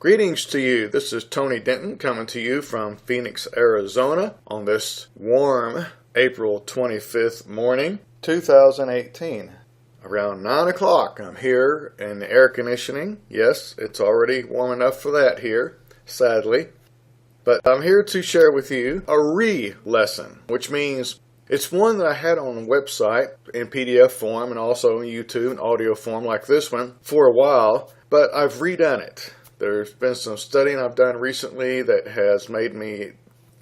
Greetings to you. This is Tony Denton coming to you from Phoenix, Arizona on this warm April 25th morning, 2018. Around 9 o'clock, I'm here in the air conditioning. Yes, it's already warm enough for that here, sadly. But I'm here to share with you a re-lesson, which means it's one that I had on the website in PDF form and also on YouTube in audio form like this one for a while, but I've redone it. There's been some studying I've done recently that has made me,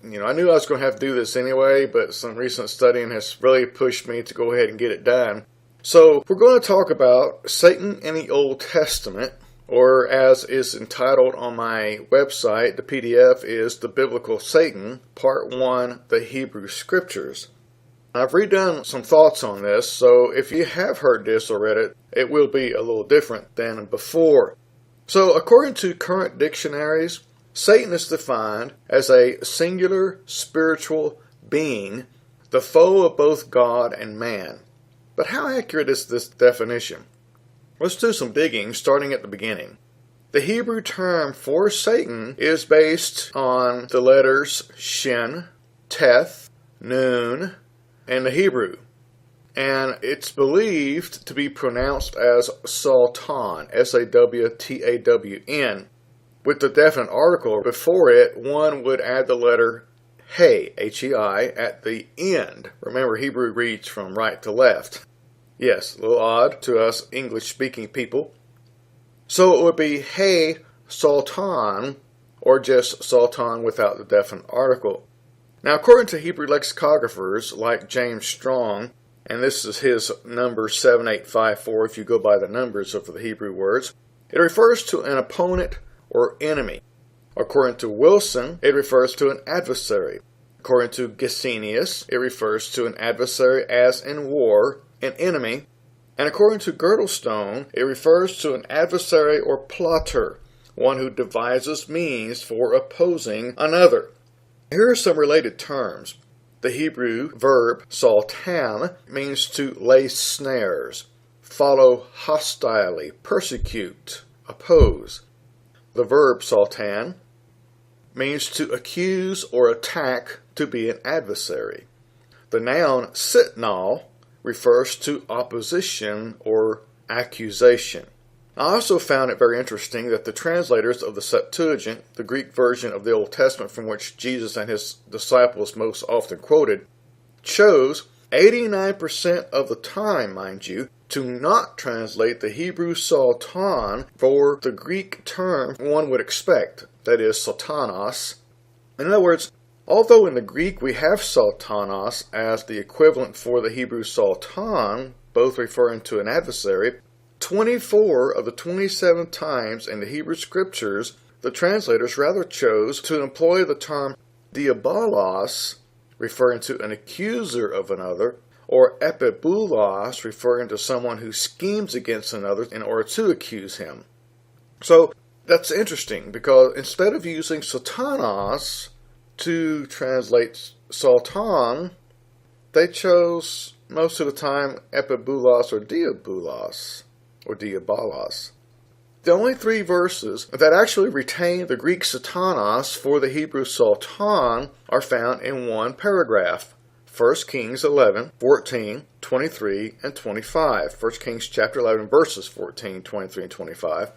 I knew I was going to have to do this anyway, but some recent studying has really pushed me to go ahead and get it done. So we're going to talk about Satan in the Old Testament, or as is entitled on my website, the PDF is The Biblical Satan, Part 1, The Hebrew Scriptures. I've redone some thoughts on this, so if you have heard this or read it, it will be a little different than before. So, according to current dictionaries, Satan is defined as a singular spiritual being, the foe of both God and man. But how accurate is this definition? Let's do some digging, starting at the beginning. The Hebrew term for Satan is based on the letters Shin, Teth, Nun, and the Hebrew. And it's believed to be pronounced as Satan, S-A-W-T-A-W-N. With the definite article before it, one would add the letter Hei, H-E-I, at the end. Remember, Hebrew reads from right to left. Yes, a little odd to us English-speaking people. So it would be Hei Sultan, or just Sultan without the definite article. Now, according to Hebrew lexicographers like James Strong, and this is his number 7854 if you go by the numbers of the Hebrew words, it refers to an opponent or enemy. According to Wilson, it refers to an adversary. According to Gesenius, it refers to an adversary as in war, an enemy. And according to Girdlestone, it refers to an adversary or plotter, one who devises means for opposing another. Here are some related terms. The Hebrew verb saltam means to lay snares, follow hostilely, persecute, oppose. The verb saltan means to accuse or attack, to be an adversary. The noun sitnal refers to opposition or accusation. I also found it very interesting that the translators of the Septuagint, the Greek version of the Old Testament from which Jesus and his disciples most often quoted, chose 89% of the time, mind you, to not translate the Hebrew Sultan for the Greek term one would expect, that is, Satanas. In other words, although in the Greek we have Satanas as the equivalent for the Hebrew Sultan, both referring to an adversary, 24 of the 27 times in the Hebrew Scriptures, the translators rather chose to employ the term diabolos, referring to an accuser of another, or epibulos, referring to someone who schemes against another in order to accuse him. So that's interesting, because instead of using Satanas to translate Sultan, they chose most of the time epibulos or diabolos. Or diabolos. The only three verses that actually retain the Greek satanas for the Hebrew sultan are found in one paragraph. 1 Kings 11, 14, 23, and 25. 1 Kings chapter 11, verses 14, 23, and 25.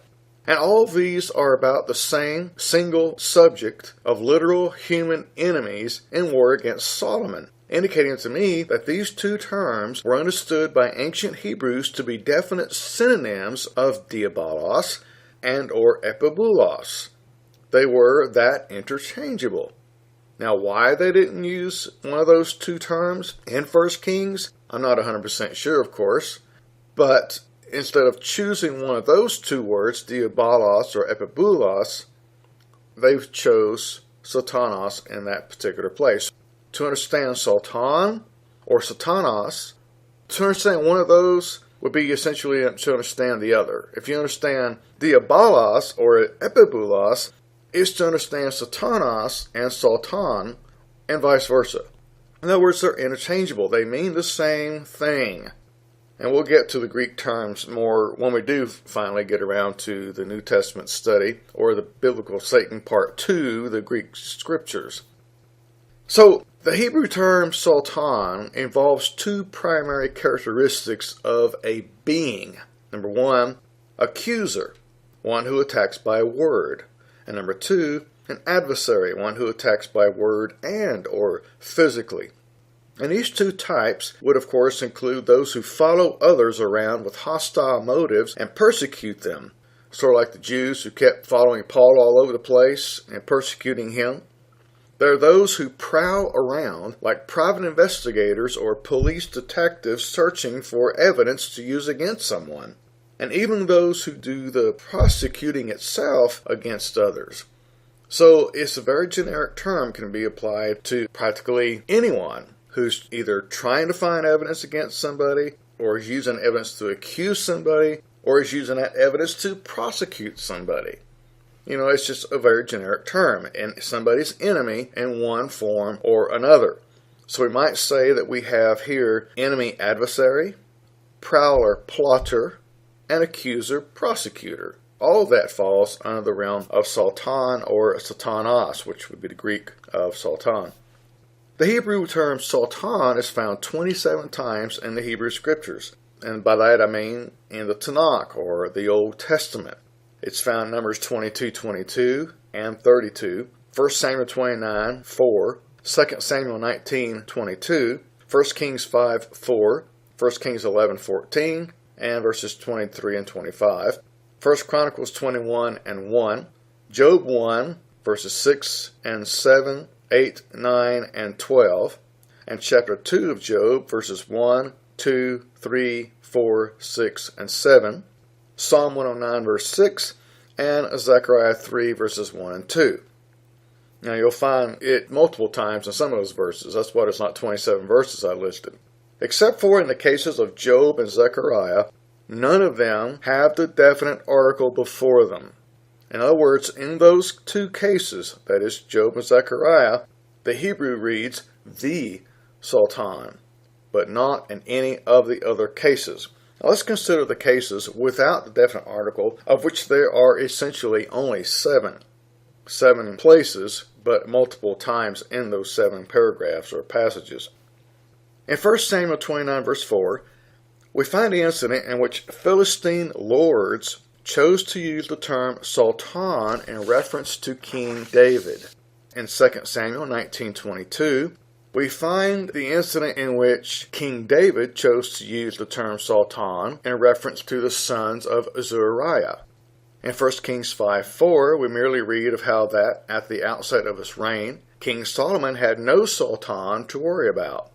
And all of these are about the same single subject of literal human enemies in war against Solomon, indicating to me that these two terms were understood by ancient Hebrews to be definite synonyms of diabolos and or epibulos. They were that interchangeable. Now, why they didn't use one of those two terms in 1 Kings, I'm not 100% sure, of course, but instead of choosing one of those two words, diabolos or epibulos, they chose Satanas in that particular place. To understand Sultan or Satanas, to understand one of those would be essentially to understand the other. If you understand diabolos or epibulos, is to understand Satanas and Sultan, and vice versa. In other words, they're interchangeable. They mean the same thing. And we'll get to the Greek terms more when we do finally get around to the New Testament study, or the Biblical Satan Part 2, the Greek Scriptures. So, the Hebrew term Sultan involves two primary characteristics of a being. Number one, accuser, one who attacks by word. And number two, an adversary, one who attacks by word and or physically. And these two types would of course include those who follow others around with hostile motives and persecute them, sort of like the Jews who kept following Paul all over the place and persecuting him. There are those who prowl around like private investigators or police detectives searching for evidence to use against someone, and even those who do the prosecuting itself against others. So it's a very generic term, can be applied to practically anyone who's either trying to find evidence against somebody, or is using evidence to accuse somebody, or is using that evidence to prosecute somebody. You know, it's just a very generic term, and somebody's enemy in one form or another. So we might say that we have here enemy adversary, prowler plotter, and accuser prosecutor. All of that falls under the realm of Sultan or Satanas, which would be the Greek of Sultan. The Hebrew term Sultan is found 27 times in the Hebrew Scriptures, and by that I mean in the Tanakh, or the Old Testament. It's found in Numbers 22:22 and 32, 1 Samuel 29:4, 2 Samuel 19:22, 1 Kings 5:4, 1 Kings 11:14, and verses 23 and 25, 1 Chronicles 21:1, Job 1, verses 6 and 7, 8, 9, and 12, and chapter 2 of Job, verses 1, 2, 3, 4, 6, and 7, Psalm 109, verse 6, and Zechariah 3, verses 1 and 2. Now you'll find it multiple times in some of those verses. That's why there's not 27 verses I listed. Except for in the cases of Job and Zechariah, none of them have the definite article before them. In other words, in those two cases, that is Job and Zechariah, the Hebrew reads the Sultan, but not in any of the other cases. Now let's consider the cases without the definite article, of which there are essentially only 7. 7 places, but multiple times in those 7 paragraphs or passages. In 1 Samuel 29, verse 4, we find the incident in which Philistine lords chose to use the term Sultan in reference to King David. In 2 Samuel 19:22, we find the incident in which King David chose to use the term Sultan in reference to the sons of Zechariah. In 1 Kings 5:4, we merely read of how that, at the outset of his reign, King Solomon had no Sultan to worry about.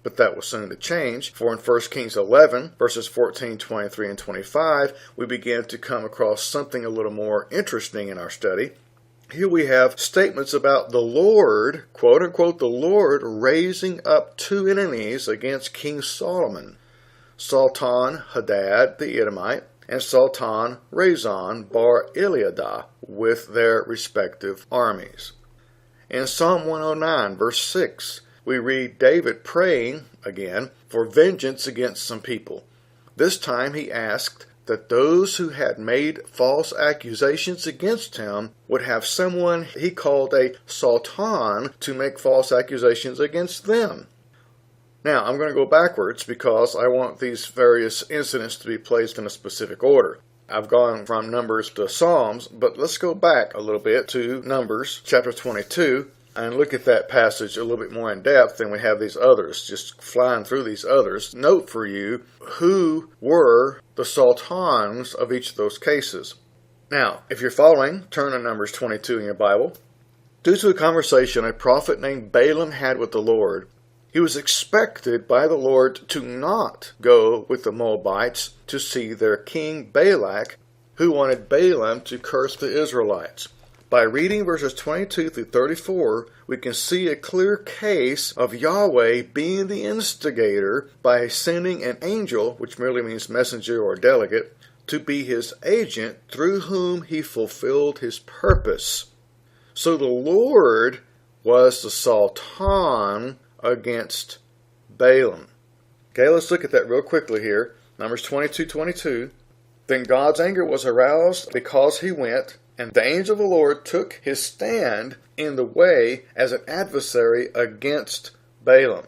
But that was soon to change, for in 1 Kings 11, verses 14, 23, and 25, we begin to come across something a little more interesting in our study. Here we have statements about the Lord, quote unquote, the Lord raising up 2 enemies against King Solomon, Sultan Hadad the Edomite, and Sultan Rezon bar Eliadah, with their respective armies. In Psalm 109, verse 6, we read David praying, again, for vengeance against some people. This time he asked that those who had made false accusations against him would have someone he called a sultan to make false accusations against them. Now, I'm going to go backwards because I want these various incidents to be placed in a specific order. I've gone from Numbers to Psalms, but let's go back a little bit to Numbers chapter 22 and look at that passage a little bit more in depth than we have these others, just flying through these others. Note for you who were the sultans of each of those cases. Now, if you're following, turn to Numbers 22 in your Bible. Due to a conversation a prophet named Balaam had with the Lord, he was expected by the Lord to not go with the Moabites to see their king Balak, who wanted Balaam to curse the Israelites. By reading verses 22 through 34, we can see a clear case of Yahweh being the instigator by sending an angel, which merely means messenger or delegate, to be his agent through whom he fulfilled his purpose. So the Lord was the Sultan against Balaam. Okay, let's look at that real quickly here. Numbers 22:22. Then God's anger was aroused because he went, and the angel of the Lord took his stand in the way as an adversary against Balaam.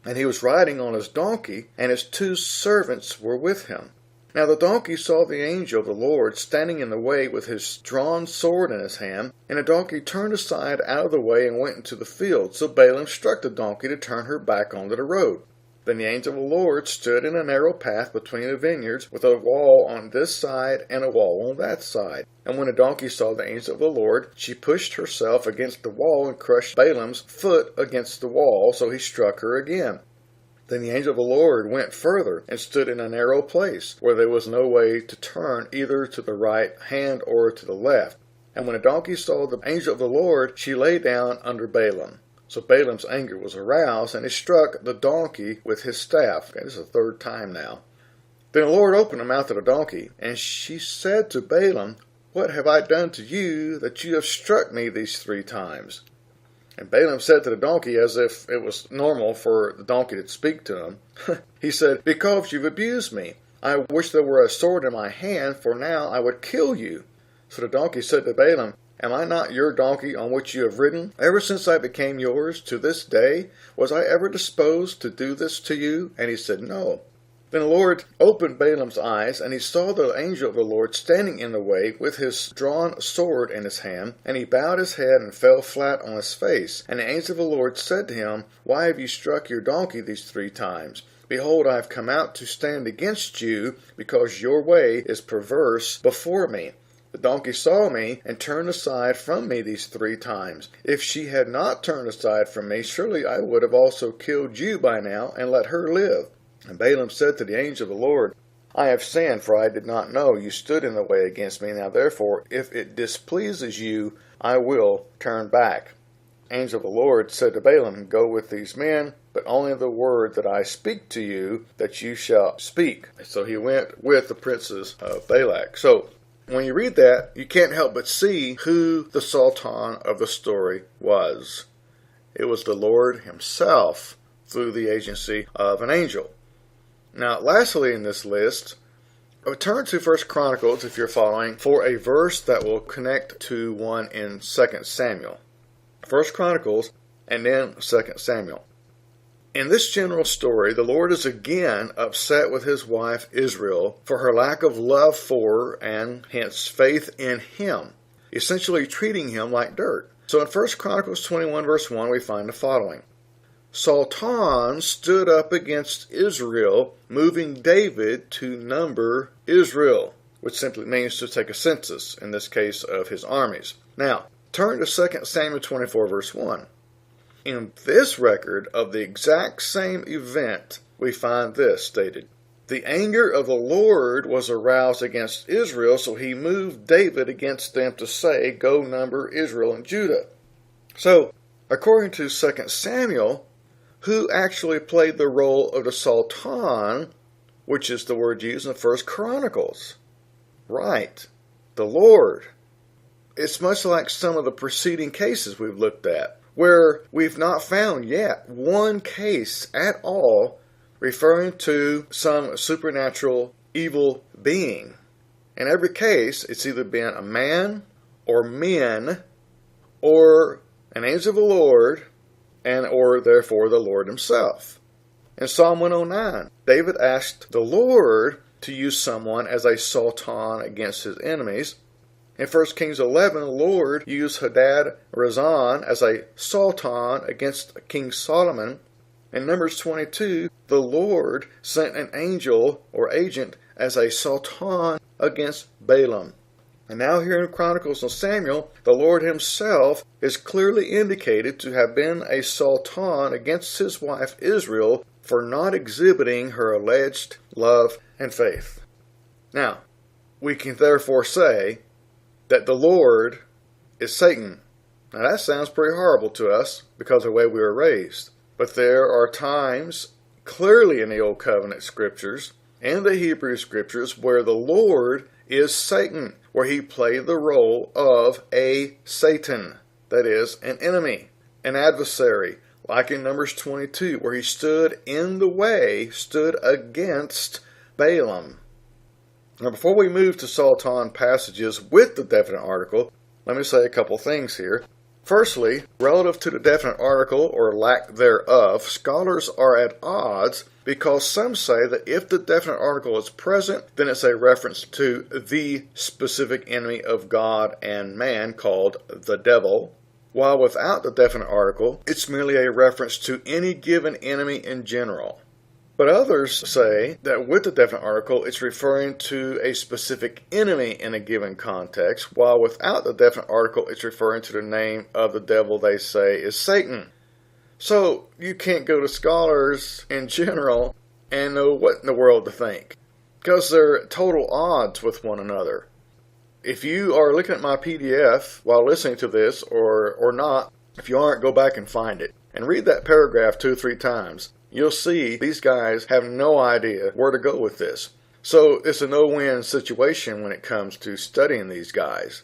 And he was riding on his donkey, and his 2 servants were with him. Now the donkey saw the angel of the Lord standing in the way with his drawn sword in his hand, and the donkey turned aside out of the way and went into the field. So Balaam struck the donkey to turn her back onto the road. Then the angel of the Lord stood in a narrow path between the vineyards, with a wall on this side and a wall on that side. And when the donkey saw the angel of the Lord, she pushed herself against the wall and crushed Balaam's foot against the wall, so he struck her again. Then the angel of the Lord went further and stood in a narrow place, where there was no way to turn either to the right hand or to the left. And when the donkey saw the angel of the Lord, she lay down under Balaam. So Balaam's anger was aroused, and he struck the donkey with his staff. Okay, this is the 3rd time now. Then the Lord opened the mouth of the donkey, and she said to Balaam, "What have I done to you that you have struck me these 3 times?" And Balaam said to the donkey, as if it was normal for the donkey to speak to him, he said, "Because you've abused me. I wish there were a sword in my hand, for now I would kill you." So the donkey said to Balaam, "Am I not your donkey on which you have ridden? Ever since I became yours to this day, was I ever disposed to do this to you?" And he said, "No." Then the Lord opened Balaam's eyes, and he saw the angel of the Lord standing in the way with his drawn sword in his hand, and he bowed his head and fell flat on his face. And the angel of the Lord said to him, "Why have you struck your donkey these 3 times? Behold, I have come out to stand against you, because your way is perverse before me. The donkey saw me and turned aside from me these 3 times. If she had not turned aside from me, surely I would have also killed you by now and let her live." And Balaam said to the angel of the Lord, "I have sinned, for I did not know you stood in the way against me. Now therefore, if it displeases you, I will turn back." The angel of the Lord said to Balaam, "Go with these men, but only the word that I speak to you, that you shall speak." So he went with the princes of Balak. So when you read that, you can't help but see who the Sultan of the story was. It was the Lord himself through the agency of an angel. Now, lastly in this list, turn to 1 Chronicles, if you're following, for a verse that will connect to one in 2 Samuel. 1 Chronicles and then 2 Samuel. In this general story, the Lord is again upset with his wife Israel for her lack of love for and hence faith in him, essentially treating him like dirt. So in 1 Chronicles 21 verse 1 we find the following. Sultan stood up against Israel, moving David to number Israel, which simply means to take a census, in this case of his armies. Now, turn to 2 Samuel 24 verse 1. In this record of the exact same event, we find this stated. The anger of the Lord was aroused against Israel, so he moved David against them to say, "Go number Israel and Judah." So, according to 2 Samuel, who actually played the role of the Sultan, which is the word used in 1 Chronicles? Right, the Lord. It's much like some of the preceding cases we've looked at, where we've not found yet one case at all referring to some supernatural evil being. In every case, it's either been a man or men or an angel of the Lord and or therefore the Lord himself. In Psalm 109, David asked the Lord to use someone as a sultan against his enemies. In 1 Kings 11, the Lord used Hadad Razan as a sultan against King Solomon. In Numbers 22, the Lord sent an angel or agent as a sultan against Balaam. And now here in Chronicles and Samuel, the Lord himself is clearly indicated to have been a sultan against his wife Israel for not exhibiting her alleged love and faith. Now, we can therefore say that the Lord is Satan. Now that sounds pretty horrible to us because of the way we were raised. But there are times, clearly in the Old Covenant Scriptures and the Hebrew Scriptures, where the Lord is Satan, where he played the role of a Satan, that is, an enemy, an adversary, like in Numbers 22, where he stood in the way, stood against Balaam. Now, before we move to Sultan passages with the definite article, let me say a couple things here. Firstly, relative to the definite article, or lack thereof, scholars are at odds because some say that if the definite article is present, then it's a reference to the specific enemy of God and man called the devil, while without the definite article, it's merely a reference to any given enemy in general. But others say that with the definite article, it's referring to a specific enemy in a given context, while without the definite article, it's referring to the name of the devil they say is Satan. So you can't go to scholars in general and know what in the world to think, because they're at total odds with one another. If you are looking at my PDF while listening to this, or not, if you aren't, go back and find it, and read that paragraph 2 or 3 times. You'll see these guys have no idea where to go with this. So it's a no-win situation when it comes to studying these guys.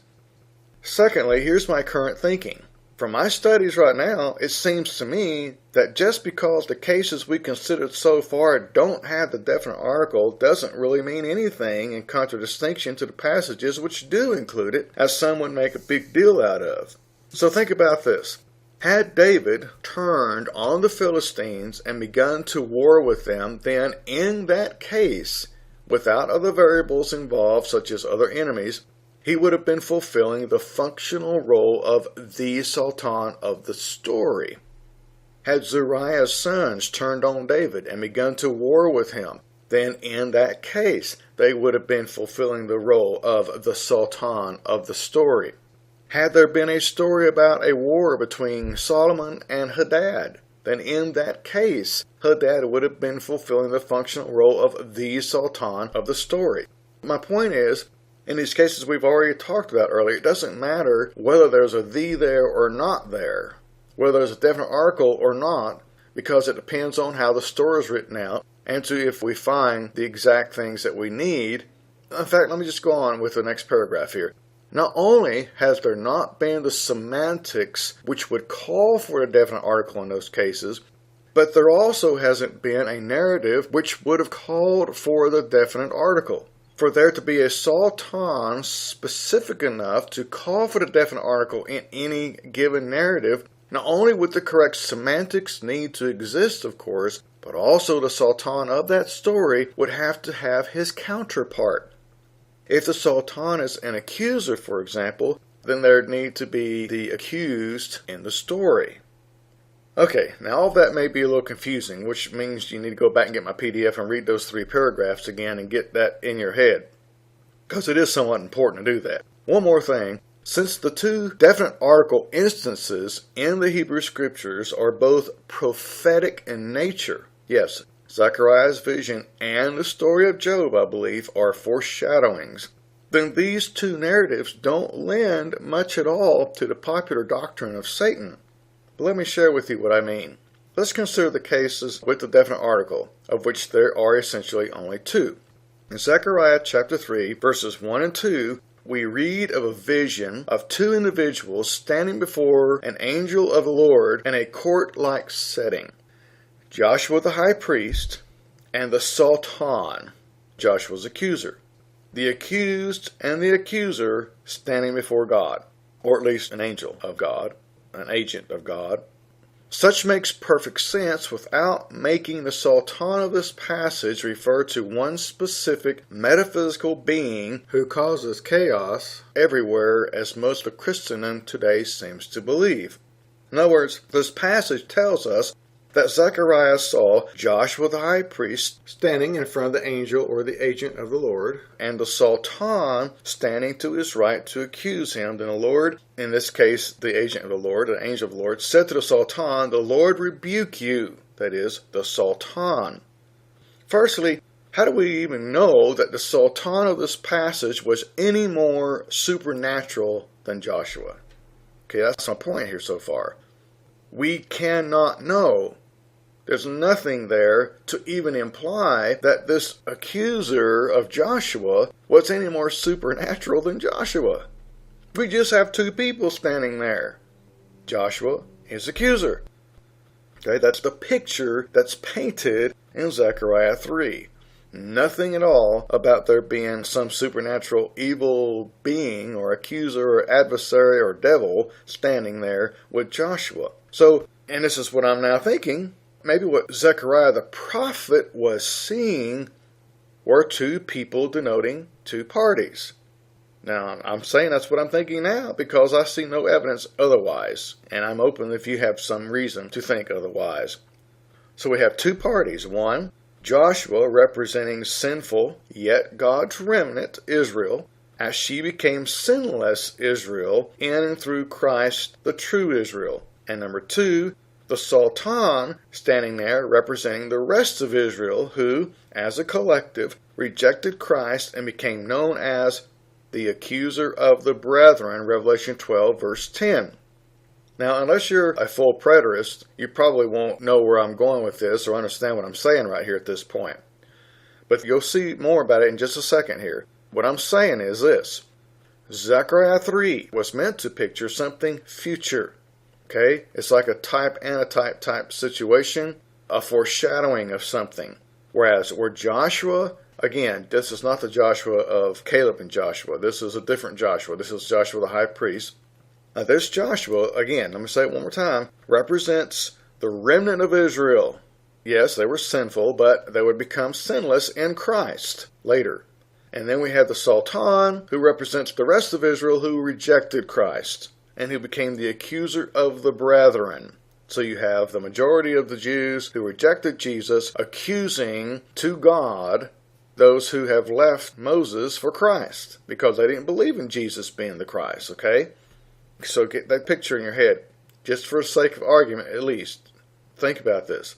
Secondly, here's my current thinking. From my studies right now, it seems to me that just because the cases we considered so far don't have the definite article doesn't really mean anything in contradistinction to the passages which do include it, as some would make a big deal out of. So think about this. Had David turned on the Philistines and begun to war with them, then in that case, without other variables involved such as other enemies, he would have been fulfilling the functional role of the Sultan of the story. Had Zechariah's sons turned on David and begun to war with him, then in that case, they would have been fulfilling the role of the Sultan of the story. Had there been a story about a war between Solomon and Hadad, then in that case, Hadad would have been fulfilling the functional role of the Sultan of the story. My point is, in these cases we've already talked about earlier, it doesn't matter whether there's a "the" there or not there, whether there's a definite article or not, because it depends on how the story is written out, and to if we find the exact things that we need. In fact, let me just go on with the next paragraph here. Not only has there not been the semantics which would call for a definite article in those cases, but there also hasn't been a narrative which would have called for the definite article. For there to be a sultan specific enough to call for the definite article in any given narrative, not only would the correct semantics need to exist, of course, but also the sultan of that story would have to have his counterpart. If the sultan is an accuser, for example, then there'd need to be the accused in the story. Okay, now all of that may be a little confusing, which means you need to go back and get my PDF and read those 3 paragraphs again and get that in your head, because it is somewhat important to do that. One more thing, since the 2 definite article instances in the Hebrew Scriptures are both prophetic in nature, yes, Zechariah's vision and the story of Job, I believe, are foreshadowings, then these 2 narratives don't lend much at all to the popular doctrine of Satan. But let me share with you what I mean. Let's consider the cases with the definite article, of which there are essentially only 2. In Zechariah chapter 3, verses 1 and 2, we read of a vision of 2 individuals standing before an angel of the Lord in a court-like setting. Joshua the high priest, and the Sultan, Joshua's accuser. The accused and the accuser standing before God, or at least an angel of God, an agent of God. Such makes perfect sense without making the Sultan of this passage refer to one specific metaphysical being who causes chaos everywhere, as most of Christendom today seems to believe. In other words, this passage tells us that Zechariah saw Joshua the high priest standing in front of the angel or the agent of the Lord, and the Sultan standing to his right to accuse him. Then the Lord, in this case the agent of the Lord, the angel of the Lord, said to the Sultan, "The Lord rebuke you," that is, the Sultan. Firstly, how do we even know that the Sultan of this passage was any more supernatural than Joshua? Okay, that's my point here so far. We cannot know. There's nothing there to even imply that this accuser of Joshua was any more supernatural than Joshua. We just have 2 people standing there. Joshua, his accuser. Okay, that's the picture that's painted in Zechariah 3. Nothing at all about there being some supernatural evil being or accuser or adversary or devil standing there with Joshua. So, and this is what I'm now thinking, maybe what Zechariah the prophet was seeing were two people denoting two parties. Now, I'm saying that's what I'm thinking now because I see no evidence otherwise, and I'm open if you have some reason to think otherwise. So we have two parties. One, Joshua representing sinful, yet God's remnant, Israel, as she became sinless Israel in and through Christ, the true Israel. And number two, the Sultan standing there representing the rest of Israel who, as a collective, rejected Christ and became known as the accuser of the brethren, Revelation 12, verse 10. Now, unless you're a full preterist, you probably won't know where I'm going with this or understand what I'm saying right here at this point. But you'll see more about it in just a second here. What I'm saying is this. Zechariah 3 was meant to picture something future. Okay? It's like a type-antitype type situation, a foreshadowing of something. Whereas where Joshua, again, this is not the Joshua of Caleb and Joshua. This is a different Joshua. This is Joshua the high priest. Now this Joshua, again, let me say it one more time, represents the remnant of Israel. Yes, they were sinful, but they would become sinless in Christ later. And then we have the Sultan, who represents the rest of Israel who rejected Christ and who became the accuser of the brethren. So you have the majority of the Jews who rejected Jesus accusing to God those who have left Moses for Christ because they didn't believe in Jesus being the Christ, okay? So get that picture in your head, just for the sake of argument at least. Think about this.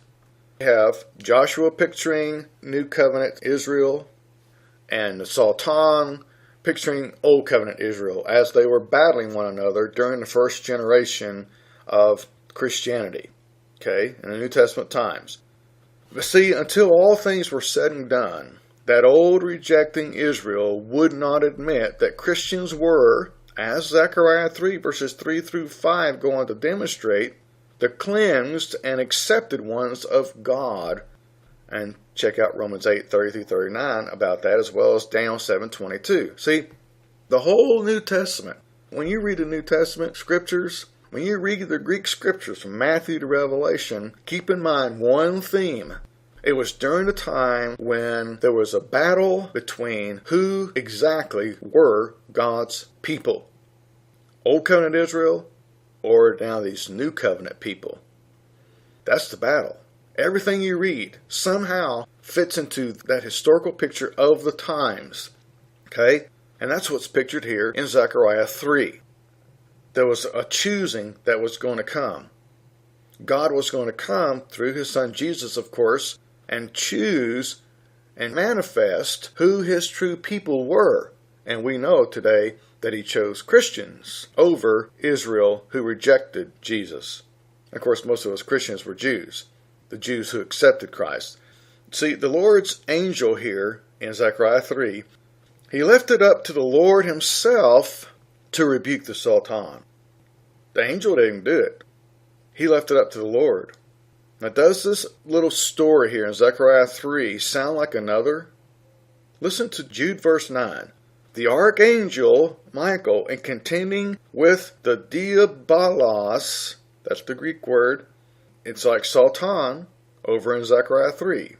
You have Joshua picturing New Covenant Israel and the Sultan picturing Old Covenant Israel as they were battling one another during the first generation of Christianity, okay, in the New Testament times. But see, until all things were said and done, that old rejecting Israel would not admit that Christians were, as Zechariah 3 verses 3 through 5 go on to demonstrate, the cleansed and accepted ones of God. And check out Romans 8, 30 through 39 about that, as well as Daniel 7, 22. See, the whole New Testament, when you read the New Testament scriptures, when you read the Greek scriptures from Matthew to Revelation, keep in mind one theme. It was during the time when there was a battle between who exactly were God's people. Old Covenant Israel or now these New Covenant people. That's the battle. Everything you read somehow fits into that historical picture of the times. Okay? And that's what's pictured here in Zechariah 3. There was a choosing that was going to come. God was going to come through his son Jesus, of course, and choose and manifest who his true people were. And we know today that he chose Christians over Israel who rejected Jesus. Of course, most of those Christians were Jews, the Jews who accepted Christ. See, the Lord's angel here in Zechariah 3, he lifted up to the Lord himself to rebuke the Sultan. The angel didn't do it. He left it up to the Lord. Now, does this little story here in Zechariah 3 sound like another? Listen to Jude verse 9. The archangel Michael, in contending with the diabolos, that's the Greek word, it's like Sultan over in Zechariah 3.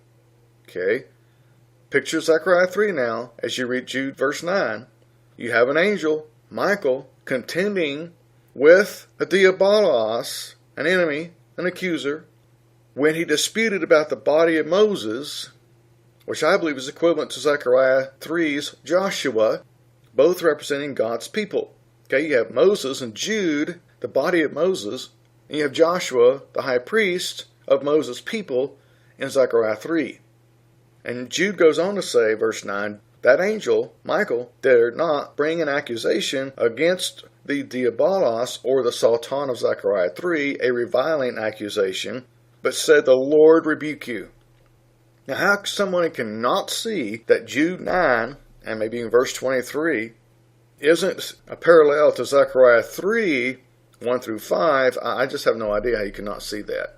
Okay? Picture Zechariah 3 now as you read Jude verse 9. You have an angel, Michael, contending with a diabolos, an enemy, an accuser, when he disputed about the body of Moses, which I believe is equivalent to Zechariah 3's Joshua, both representing God's people. Okay, you have Moses and Jude, the body of Moses, and you have Joshua, the high priest of Moses' people, in Zechariah 3. And Jude goes on to say, verse 9, that angel, Michael, dared not bring an accusation against the diabolos, or the Sultan of Zechariah 3, a reviling accusation, but said, the Lord rebuke you. Now, how someone can not see that Jude 9, and maybe in verse 23, isn't a parallel to Zechariah 3, 1 through 5, I just have no idea how you cannot see that.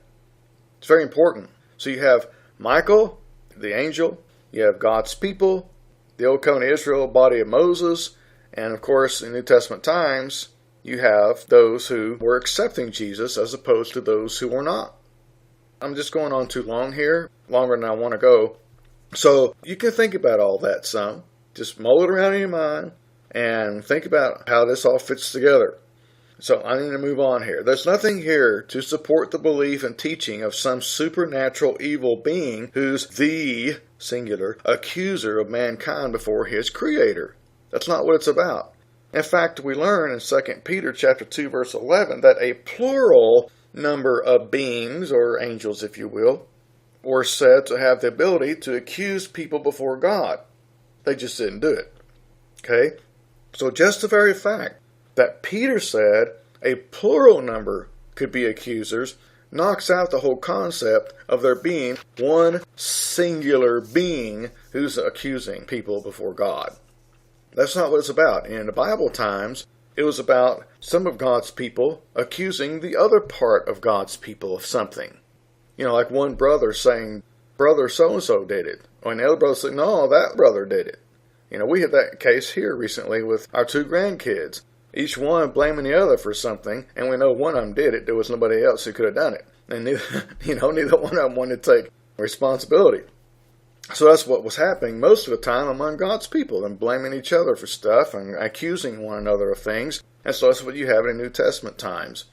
It's very important. So you have Michael, the angel, You have God's people, the Old Covenant Israel, body of Moses, and of course in New Testament times, you have those who were accepting Jesus as opposed to those who were not. I'm just going on too long here, longer than I want to go. So you can think about all that some. Just mull it around in your mind and think about how this all fits together. So I need to move on here. There's nothing here to support the belief and teaching of some supernatural evil being who's the, singular, accuser of mankind before his creator. That's not what it's about. In fact, we learn in 2 Peter chapter 2, verse 11, that a plural number of beings, or angels if you will, were said to have the ability to accuse people before God. They just didn't do it. Okay? So just the very fact that Peter said a plural number could be accusers knocks out the whole concept of there being one singular being who's accusing people before God. That's not what it's about. In the Bible times, it was about some of God's people accusing the other part of God's people of something. You know, like one brother saying, brother so-and-so did it. Or the other brother saying, no, that brother did it. You know, we had that case here recently with our two grandkids. Each one blaming the other for something, and we know one of them did it. There was nobody else who could have done it. And neither one of them wanted to take responsibility. So that's what was happening most of the time among God's people, and blaming each other for stuff and accusing one another of things. And so that's what you have in New Testament times.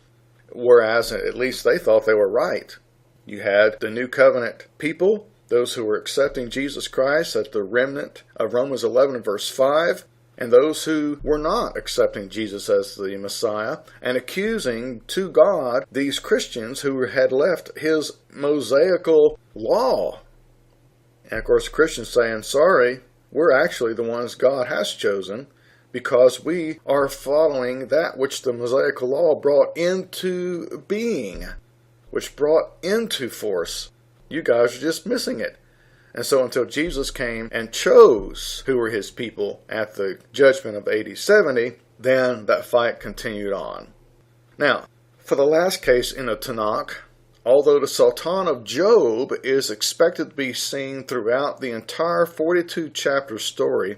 Whereas at least they thought they were right. You had the New Covenant people, those who were accepting Jesus Christ as the remnant of Romans 11 and verse 5, and those who were not accepting Jesus as the Messiah, and accusing to God these Christians who had left his Mosaical law. And of course, Christians saying, sorry, we're actually the ones God has chosen because we are following that which the Mosaical law brought into being, which brought into force. You guys are just missing it. And so until Jesus came and chose who were his people at the judgment of AD 70, then that fight continued on. Now, for the last case in the Tanakh, although the Sultan of Job is expected to be seen throughout the entire 42-chapter story,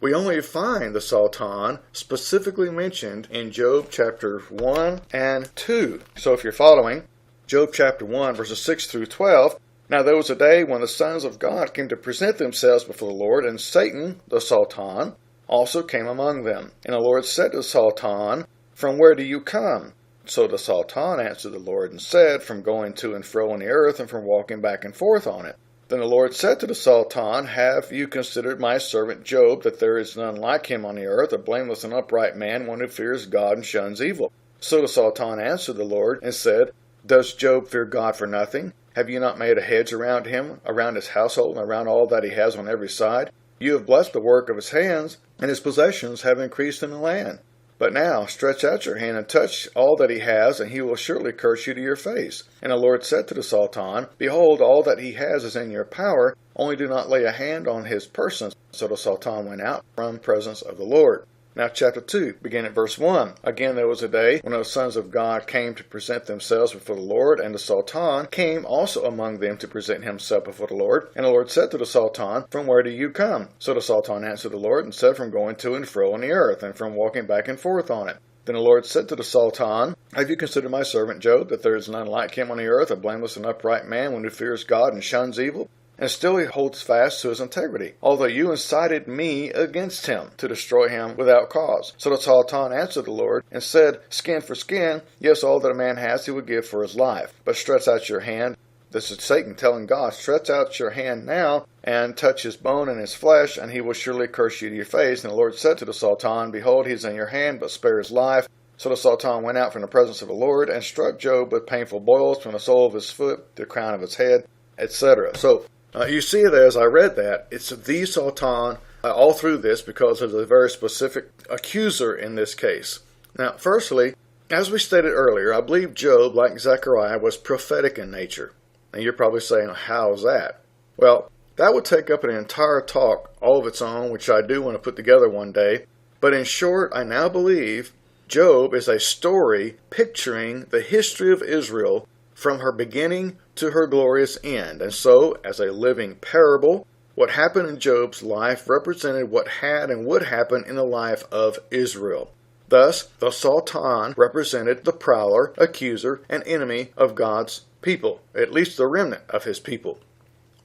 we only find the Sultan specifically mentioned in Job chapter 1 and 2. So if you're following, Job chapter 1, verses 6 through 12, now there was a day when the sons of God came to present themselves before the Lord, and Satan, the Sultan, also came among them. And the Lord said to the Sultan, from where do you come? So the Sultan answered the Lord and said, from going to and fro on the earth and from walking back and forth on it. Then the Lord said to the Sultan, have you considered my servant Job, that there is none like him on the earth, a blameless and upright man, one who fears God and shuns evil? So the Sultan answered the Lord and said, does Job fear God for nothing? Have you not made a hedge around him, around his household, and around all that he has on every side? You have blessed the work of his hands, and his possessions have increased in the land. But now stretch out your hand and touch all that he has, and he will surely curse you to your face. And the Lord said to the Sultan, behold, all that he has is in your power, only do not lay a hand on his person. So the Sultan went out from the presence of the Lord. Now chapter 2, beginning at verse 1. Again there was a day when the sons of God came to present themselves before the Lord, and the Sultan came also among them to present himself before the Lord. And the Lord said to the Sultan, from where do you come? So the Sultan answered the Lord and said, from going to and fro on the earth, and from walking back and forth on it. Then the Lord said to the Sultan, have you considered my servant Job, that there is none like him on the earth, a blameless and upright man, one who fears God and shuns evil? And still he holds fast to his integrity, although you incited me against him to destroy him without cause. So the Sultan answered the Lord and said, skin for skin, yes, all that a man has he would give for his life. But stretch out your hand. This is Satan telling God, stretch out your hand now and touch his bone and his flesh, and he will surely curse you to your face. And the Lord said to the Sultan, behold, he is in your hand, but spare his life. So the Sultan went out from the presence of the Lord and struck Job with painful boils from the sole of his foot to the crown of his head, etc. So you see it as I read that, it's the Sultan all through this because of the very specific accuser in this case. Now, firstly, as we stated earlier, I believe Job, like Zechariah, was prophetic in nature. And you're probably saying, how is that? Well, that would take up an entire talk all of its own, which I do want to put together one day. But in short, I now believe Job is a story picturing the history of Israel from her beginning to her glorious end. And so, as a living parable, What happened in Job's life represented what had and would happen in the life of Israel. Thus, the Sultan represented the prowler, accuser, and enemy of God's people, at least the remnant of his people.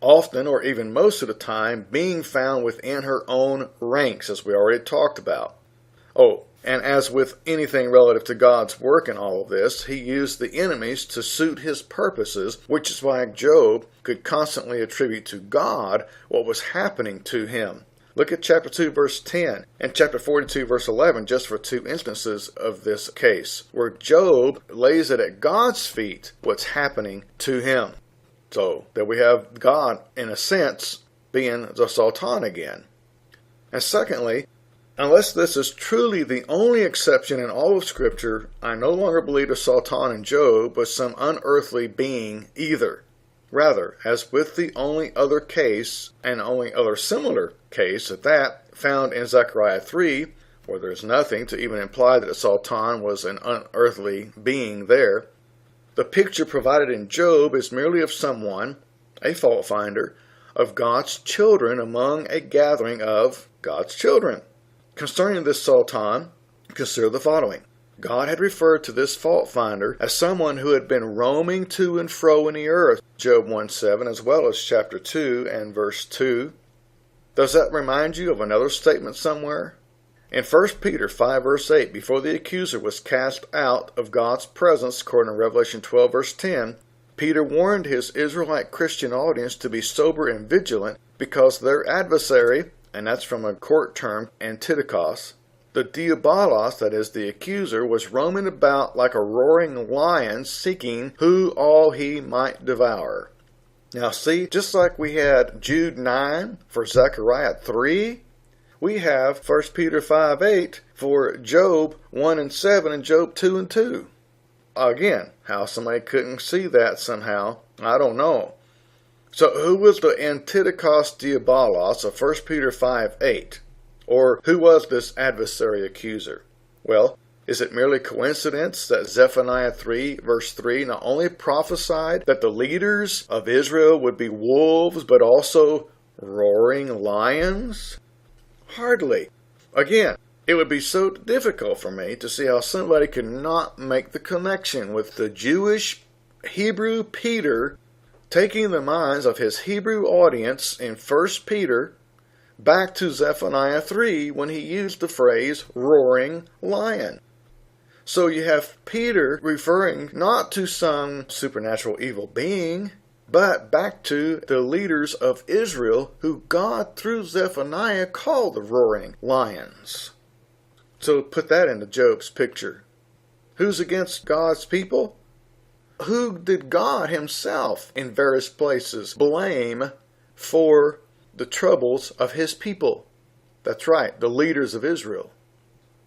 Often, or even most of the time, being found within her own ranks, as we already talked about. Oh, and as with anything relative to God's work in all of this, he used the enemies to suit his purposes, which is why Job could constantly attribute to God what was happening to him. Look at chapter 2, verse 10, and chapter 42, verse 11, just for two instances of this case, where Job lays it at God's feet what's happening to him. So, that we have God, in a sense, being the Sultan again. And secondly, unless this is truly the only exception in all of Scripture, I no longer believe the Sultan in Job was some unearthly being either. Rather, as with the only other case, and only other similar case at that, found in Zechariah 3, where there's nothing to even imply that the Sultan was an unearthly being there, the picture provided in Job is merely of someone, a fault finder, of God's children among a gathering of God's children. Concerning this Sultan, consider the following. God had referred to this fault finder as someone who had been roaming to and fro in the earth, Job 1:7, as well as chapter 2 and verse 2. Does that remind you of another statement somewhere? In 1 Peter 5 verse 8, before the accuser was cast out of God's presence, according to Revelation 12 verse 10, Peter warned his Israelite Christian audience to be sober and vigilant because their adversary, and that's from a court term, Antidikos, the Diabolos, that is the accuser, was roaming about like a roaring lion seeking who all he might devour. Now see, just like we had Jude 9 for Zechariah 3, we have 1 Peter 5:8 for Job 1 and 7 and Job 2 and 2. Again, how somebody couldn't see that somehow, I don't know. So who was the Antidikos Diabolos of 1 Peter 5:8? Or who was this adversary accuser? Well, is it merely coincidence that Zephaniah 3 verse 3 not only prophesied that the leaders of Israel would be wolves, but also roaring lions? Hardly. Again, it would be so difficult for me to see how somebody could not make the connection with the Jewish Hebrew Peter taking the minds of his Hebrew audience in 1 Peter back to Zephaniah 3 when he used the phrase roaring lion. So you have Peter referring not to some supernatural evil being, but back to the leaders of Israel who God through Zephaniah called the roaring lions. So put that into Job's picture. Who's against God's people? Who did God himself in various places blame for the troubles of his people? That's right, the leaders of Israel.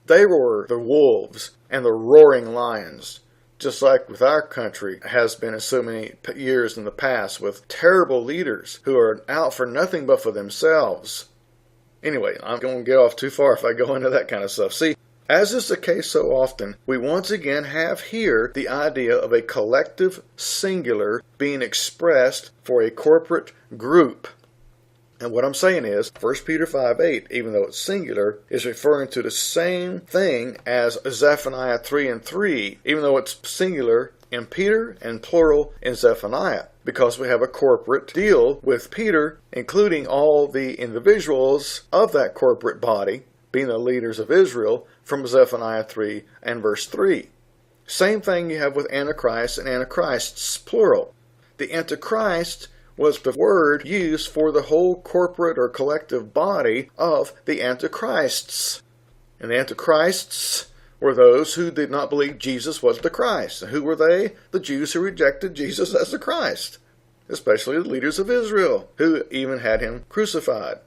They were the wolves and the roaring lions, just like with our country has been in so many years in the past, with terrible leaders who are out for nothing but for themselves. Anyway, I'm going to get off too far if I go into that kind of stuff. See, as is the case so often, we once again have here the idea of a collective singular being expressed for a corporate group. And what I'm saying is, 1 Peter 5:8, even though it's singular, is referring to the same thing as Zephaniah 3 and 3, even though it's singular in Peter and plural in Zephaniah, because we have a corporate deal with Peter, including all the individuals of that corporate body, being the leaders of Israel, from Zephaniah 3 and verse 3. Same thing you have with Antichrist and Antichrists, plural. The Antichrist was the word used for the whole corporate or collective body of the Antichrists. And the Antichrists were those who did not believe Jesus was the Christ. And who were they? The Jews who rejected Jesus as the Christ, especially the leaders of Israel, who even had him crucified.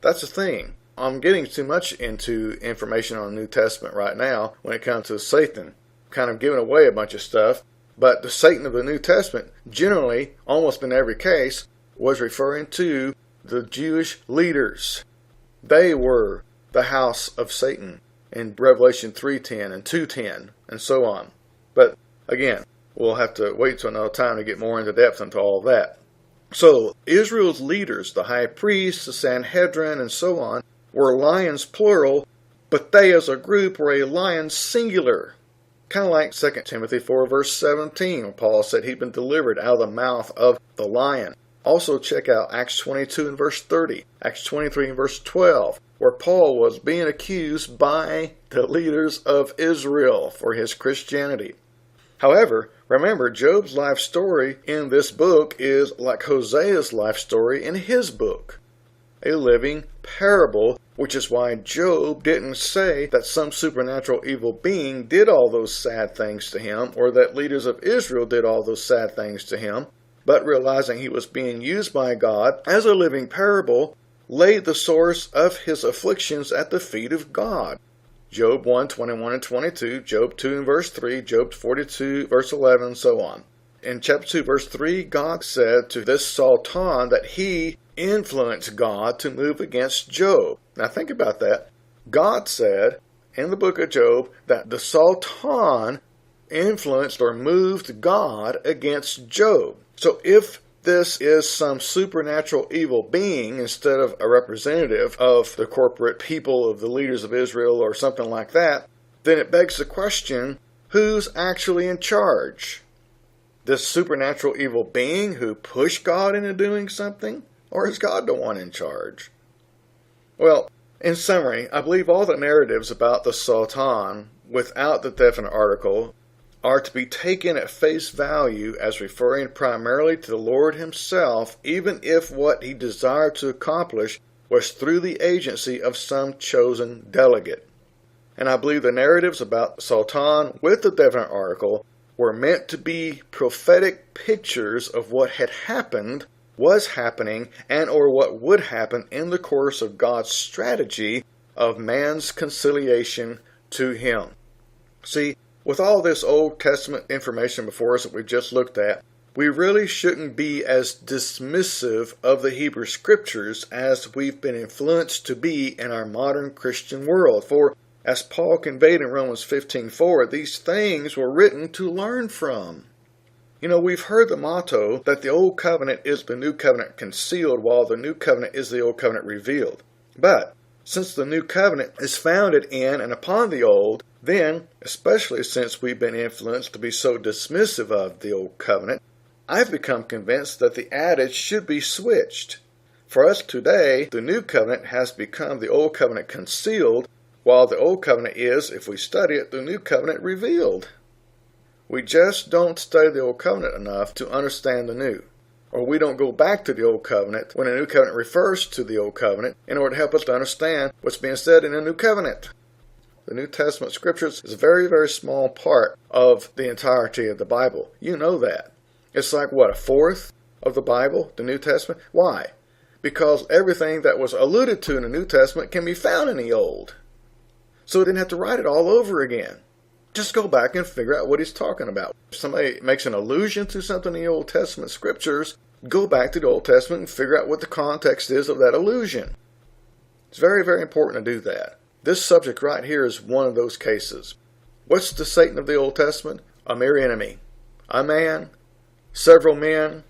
That's the thing. I'm getting too much into information on the New Testament right now when it comes to Satan. Kind of giving away a bunch of stuff. But the Satan of the New Testament, generally, almost in every case, was referring to the Jewish leaders. They were the house of Satan in Revelation 3:10 and 2:10 and so on. But again, we'll have to wait till another time to get more into depth into all of that. So Israel's leaders, the high priests, the Sanhedrin, and so on, were lions plural, but they as a group were a lion singular. Kind of like 2 Timothy 4 verse 17, when Paul said he'd been delivered out of the mouth of the lion. Also check out Acts 22 and verse 30, Acts 23 and verse 12, where Paul was being accused by the leaders of Israel for his Christianity. However, remember, Job's life story in this book is like Hosea's life story in his book, a living parable, which is why Job didn't say that some supernatural evil being did all those sad things to him, or that leaders of Israel did all those sad things to him, but realizing he was being used by God as a living parable, laid the source of his afflictions at the feet of God. Job 1, 21 and 22, Job 2 and verse 3, Job 42, verse 11, and so on. In chapter 2, verse 3, God said to this Sultan that he influenced God to move against Job. Now think about that. God said in the book of Job that the Sultan influenced or moved God against Job. So if this is some supernatural evil being instead of a representative of the corporate people of the leaders of Israel or something like that, then it begs the question, who's actually in charge? This supernatural evil being who pushed God into doing something? Or is God the one in charge? Well, in summary, I believe all the narratives about the Sultan, without the definite article, are to be taken at face value as referring primarily to the Lord himself, even if what he desired to accomplish was through the agency of some chosen delegate. And I believe the narratives about Sultan with the definite article were meant to be prophetic pictures of what had happened, was happening, and or what would happen in the course of God's strategy of man's conciliation to him. See, with all this Old Testament information before us that we've just looked at, we really shouldn't be as dismissive of the Hebrew Scriptures as we've been influenced to be in our modern Christian world. For, as Paul conveyed in Romans 15:4, these things were written to learn from. You know, we've heard the motto that the Old Covenant is the New Covenant concealed, while the New Covenant is the Old Covenant revealed. But, since the New Covenant is founded in and upon the Old, then, especially since we've been influenced to be so dismissive of the Old Covenant, I've become convinced that the adage should be switched. For us today, the New Covenant has become the Old Covenant concealed, while the Old Covenant is, if we study it, the New Covenant revealed. We just don't study the Old Covenant enough to understand the New. Or we don't go back to the Old Covenant when the New Covenant refers to the Old Covenant in order to help us to understand what's being said in the New Covenant. The New Testament Scriptures is a very, very small part of the entirety of the Bible. You know that. It's like, what, a fourth of the Bible, the New Testament? Why? Because everything that was alluded to in the New Testament can be found in the Old. So we didn't have to write it all over again. Just go back and figure out what he's talking about. If somebody makes an allusion to something in the Old Testament Scriptures, go back to the Old Testament and figure out what the context is of that allusion. It's very, very important to do that. This subject right here is one of those cases. What's the Satan of the Old Testament? A mere enemy. A man, several men,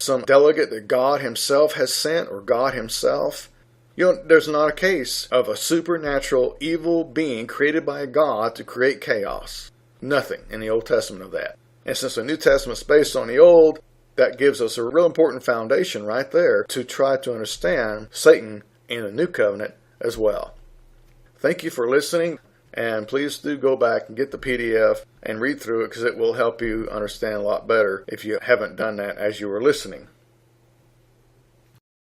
some delegate that God himself has sent, or God himself. You know, there's not a case of a supernatural evil being created by God to create chaos. Nothing in the Old Testament of that. And since the New Testament is based on the Old, that gives us a real important foundation right there to try to understand Satan in the New Covenant as well. Thank you for listening, and please do go back and get the PDF and read through it, because it will help you understand a lot better if you haven't done that as you were listening.